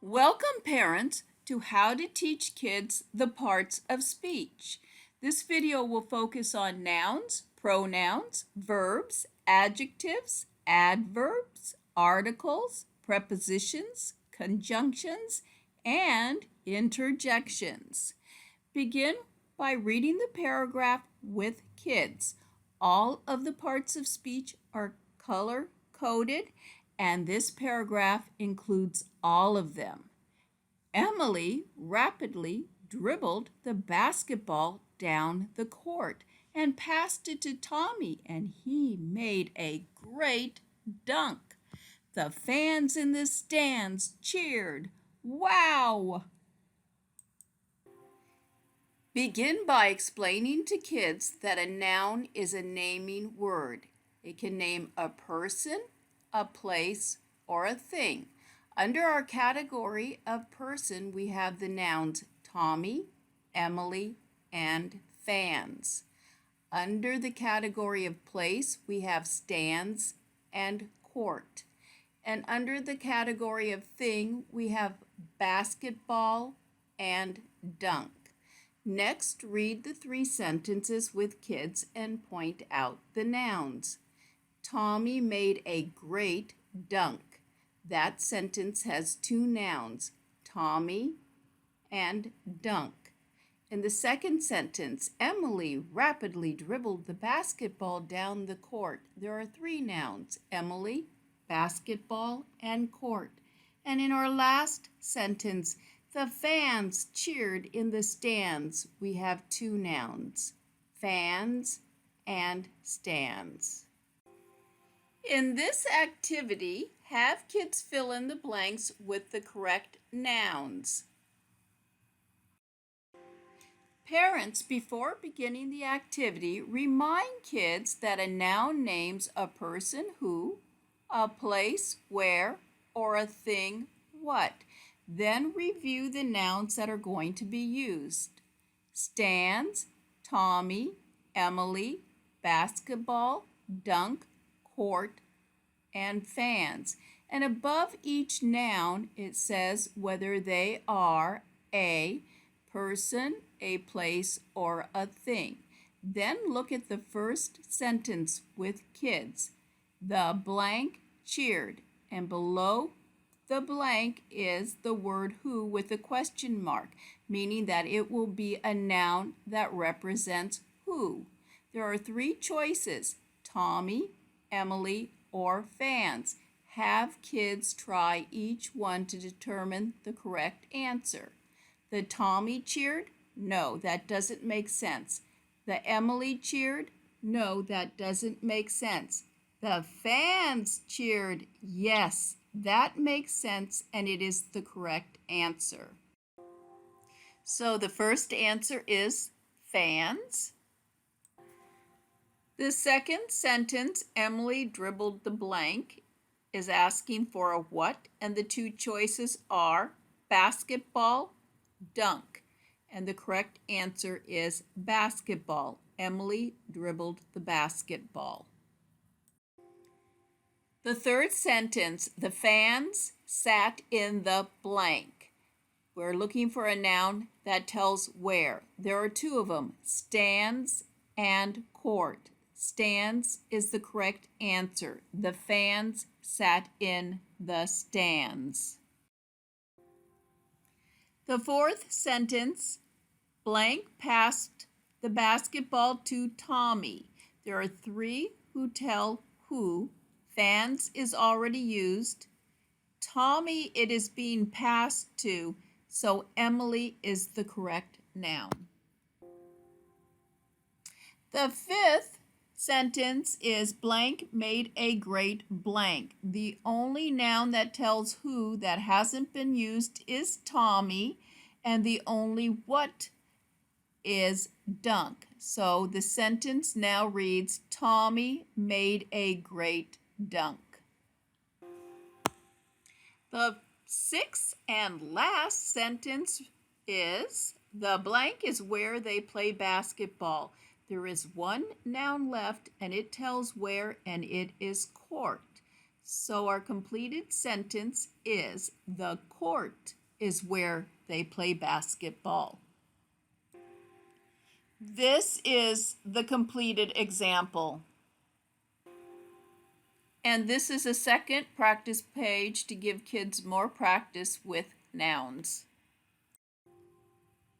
Welcome, parents, to How to Teach Kids the Parts of Speech. This video will focus on nouns, pronouns, verbs, adjectives, adverbs, articles, prepositions, conjunctions, and interjections. Begin by reading the paragraph with kids. All of the parts of speech are color-coded, and this paragraph includes all of them. Emily rapidly dribbled the basketball down the court and passed it to Tommy, and he made a great dunk. The fans in the stands cheered, "Wow!" Begin by explaining to kids that a noun is a naming word. It can name a person, a place, or a thing. Under our category of person, we have the nouns Tommy, Emily, and fans. Under the category of place, we have stands and court. And under the category of thing, we have basketball and dunk. Next, read the 3 sentences with kids and point out the nouns. Tommy made a great dunk. That sentence has 2 nouns, Tommy and dunk. In the second sentence, Emily rapidly dribbled the basketball down the court. There are 3 nouns, Emily, basketball, and court. And in our last sentence, the fans cheered in the stands. We have 2 nouns, fans and stands. In this activity, have kids fill in the blanks with the correct nouns. Parents, before beginning the activity, remind kids that a noun names a person who, a place where, or a thing what. Then review the nouns that are going to be used. Stands, Tommy, Emily, basketball, dunk, court, and fans. And above each noun, it says whether they are a person, a place, or a thing. Then look at the first sentence with kids. The blank cheered, and below the blank is the word who with a question mark, meaning that it will be a noun that represents who. There are 3 choices, Tommy, Emily, or fans. Have kids try each one to determine the correct answer. The Tommy cheered? No, that doesn't make sense. The Emily cheered? No, that doesn't make sense. The fans cheered? Yes, that makes sense, and it is the correct answer. So the first answer is fans. The second sentence, Emily dribbled the blank, is asking for a what, and the 2 choices are basketball, dunk, and the correct answer is basketball. Emily dribbled the basketball. The third sentence, the fans sat in the blank. We're looking for a noun that tells where. There are 2 of them, stands and court. Stands is the correct answer. The fans sat in the stands. The fourth sentence, blank passed the basketball to Tommy. There are 3 who tell who. Fans is already used. Tommy, it is being passed to, so Emily is the correct noun. The fifth sentence is blank made a great blank. The only noun that tells who that hasn't been used is Tommy, and the only what is dunk. So the sentence now reads, Tommy made a great dunk. The 6th and last sentence is, the blank is where they play basketball. There is 1 noun left, and it tells where, and it is court. So our completed sentence is, the court is where they play basketball. This is the completed example. And this is a second practice page to give kids more practice with nouns.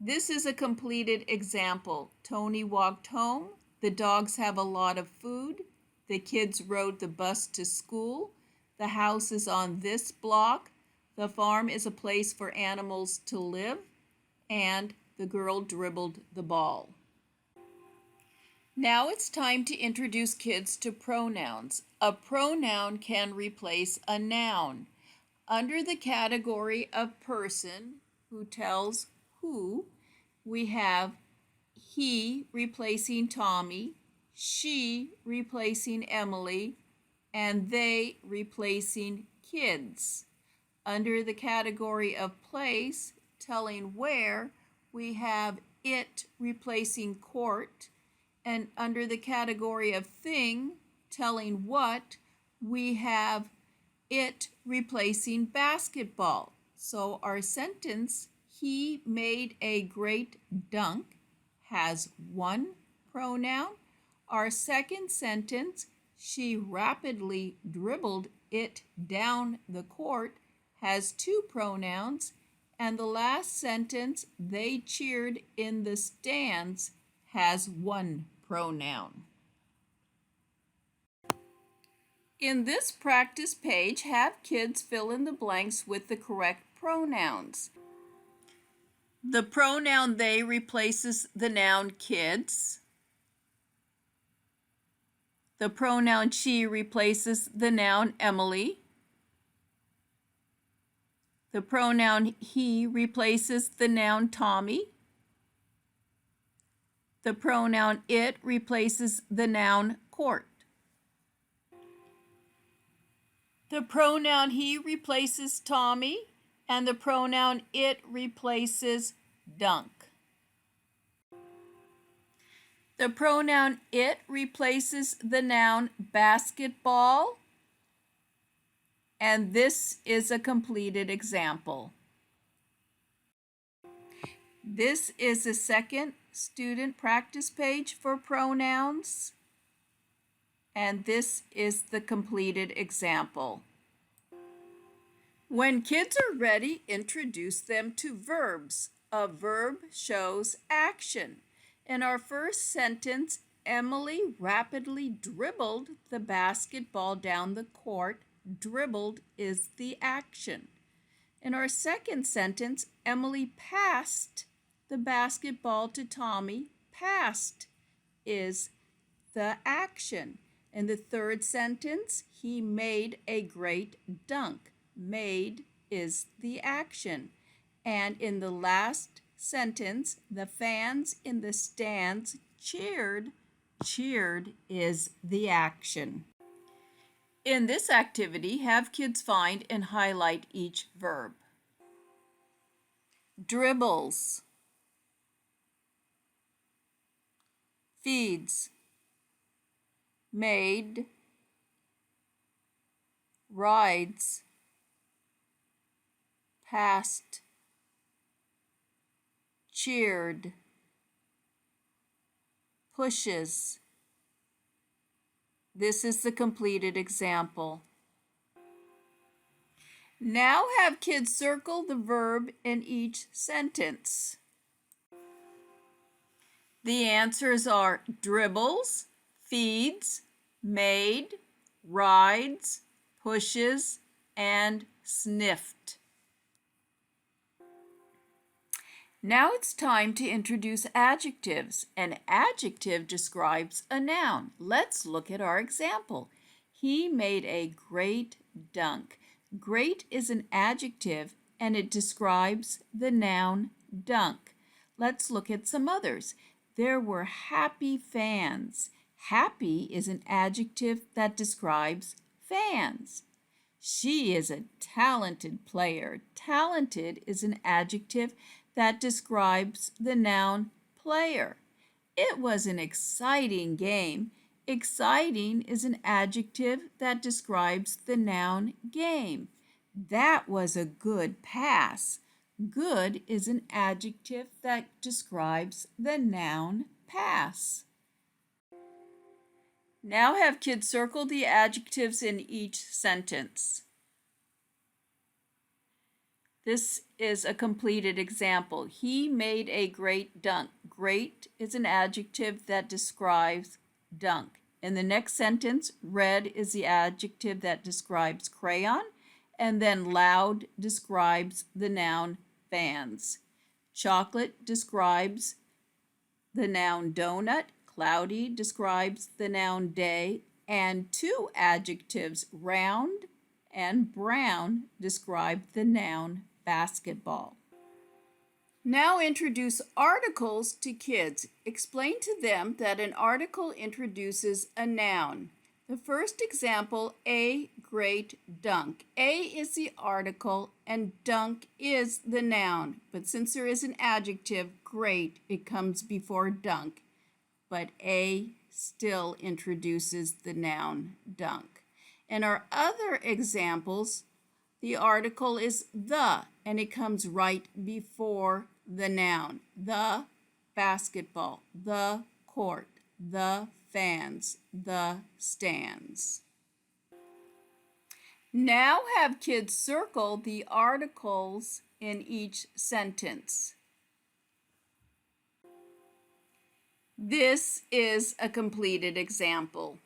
This is a completed example. Tony walked home. The dogs have a lot of food. The kids rode the bus to school. The house is on this block. The farm is a place for animals to live. And the girl dribbled the ball. Now it's time to introduce kids to pronouns. A pronoun can replace a noun. Under the category of person who tells who, we have he replacing Tommy, she replacing Emily, and they replacing kids. Under the category of place, telling where, we have it replacing court, and under the category of thing, telling what, we have it replacing basketball. So our sentence, he made a great dunk, has one pronoun. Our second sentence, she rapidly dribbled it down the court, has two pronouns. And the last sentence, they cheered in the stands, has one pronoun. In this practice page, have kids fill in the blanks with the correct pronouns. The pronoun they replaces the noun kids. The pronoun she replaces the noun Emily. The pronoun he replaces the noun Tommy. The pronoun it replaces the noun court. The pronoun he replaces Tommy, and the pronoun it replaces dunk. The pronoun it replaces the noun basketball, and this is a completed example. This is a second student practice page for pronouns, and this is the completed example. When kids are ready, introduce them to verbs. A verb shows action. In our first sentence, Emily rapidly dribbled the basketball down the court. Dribbled is the action. In our second sentence, Emily passed the basketball to Tommy. Passed is the action. In the third sentence, he made a great dunk. Made is the action. And in the last sentence, the fans in the stands cheered. Cheered is the action. In this activity, have kids find and highlight each verb. Dribbles, feeds, made, rides, passed, cheered, pushes. This is the completed example. Now have kids circle the verb in each sentence. The answers are dribbles, feeds, made, rides, pushes, and sniffed. Now it's time to introduce adjectives. An adjective describes a noun. Let's look at our example. He made a great dunk. Great is an adjective and it describes the noun dunk. Let's look at some others. There were happy fans. Happy is an adjective that describes fans. She is a talented player. Talented is an adjective that describes the noun player. It was an exciting game. Exciting is an adjective that describes the noun game. That was a good pass. Good is an adjective that describes the noun pass. Now have kids circle the adjectives in each sentence. This is a completed example. He made a great dunk. Great is an adjective that describes dunk. In the next sentence, red is the adjective that describes crayon, and then loud describes the noun fans. Chocolate describes the noun donut. Cloudy describes the noun day, and two adjectives, round and brown, describe the noun basketball. Now introduce articles to kids. Explain to them that an article introduces a noun. The first example, a great dunk. A is the article and dunk is the noun. But since there is an adjective, great, it comes before dunk. But a still introduces the noun dunk. In our other examples, the article is the, and it comes right before the noun. The basketball, the court, the fans, the stands. Now have kids circle the articles in each sentence. This is a completed example.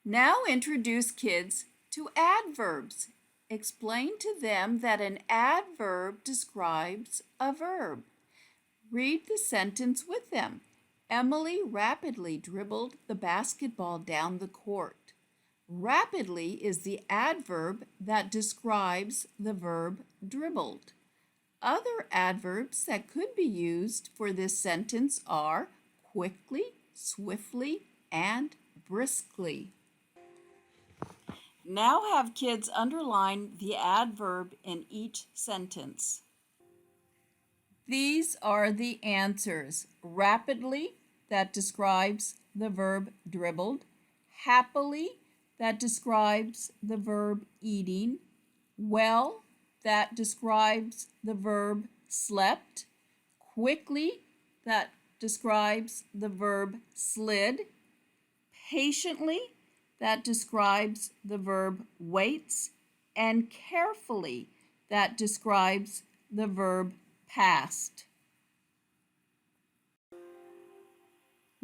Now introduce kids to adverbs. Explain to them that an adverb describes a verb. Read the sentence with them. Emily rapidly dribbled the basketball down the court. Rapidly is the adverb that describes the verb dribbled. Other adverbs that could be used for this sentence are quickly, swiftly, and briskly. Now have kids underline the adverb in each sentence. These are the answers. Rapidly, that describes the verb dribbled. Happily, that describes the verb eating. Well, that describes the verb slept. Quickly, that describes the verb slid. Patiently, that describes the verb waits. And carefully, that describes the verb passed.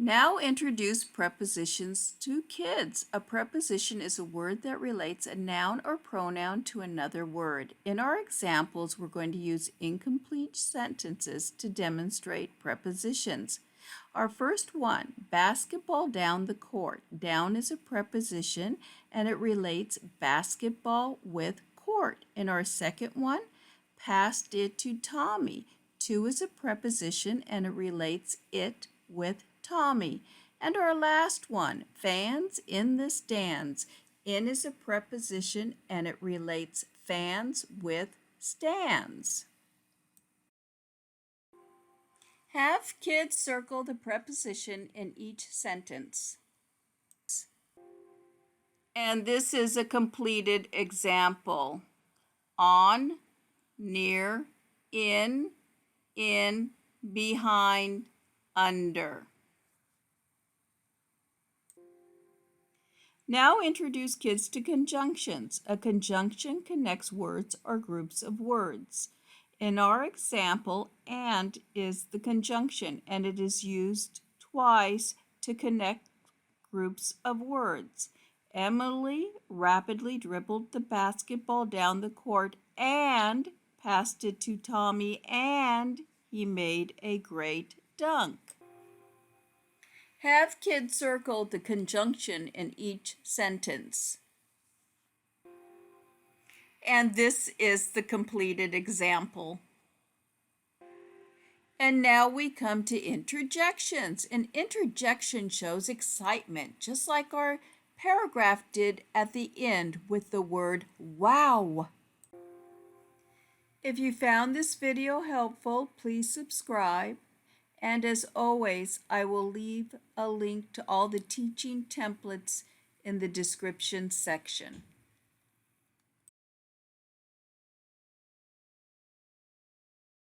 Now introduce prepositions to kids. A preposition is a word that relates a noun or pronoun to another word. In our examples, we're going to use incomplete sentences to demonstrate prepositions. Our first one, basketball down the court. Down is a preposition and it relates basketball with court. In our second one, passed it to Tommy. To is a preposition and it relates it with Tommy. And our last one, fans in the stands. In is a preposition and it relates fans with stands. Have kids circle the preposition in each sentence. And this is a completed example. On, near, in, behind, under. Now introduce kids to conjunctions. A conjunction connects words or groups of words. In our example, and is the conjunction, and it is used twice to connect groups of words. Emily rapidly dribbled the basketball down the court and passed it to Tommy, and he made a great dunk. Have kids circle the conjunction in each sentence. And this is the completed example. And now we come to interjections. An interjection shows excitement, just like our paragraph did at the end with the word wow. If you found this video helpful, please subscribe. And as always, I will leave a link to all the teaching templates in the description section.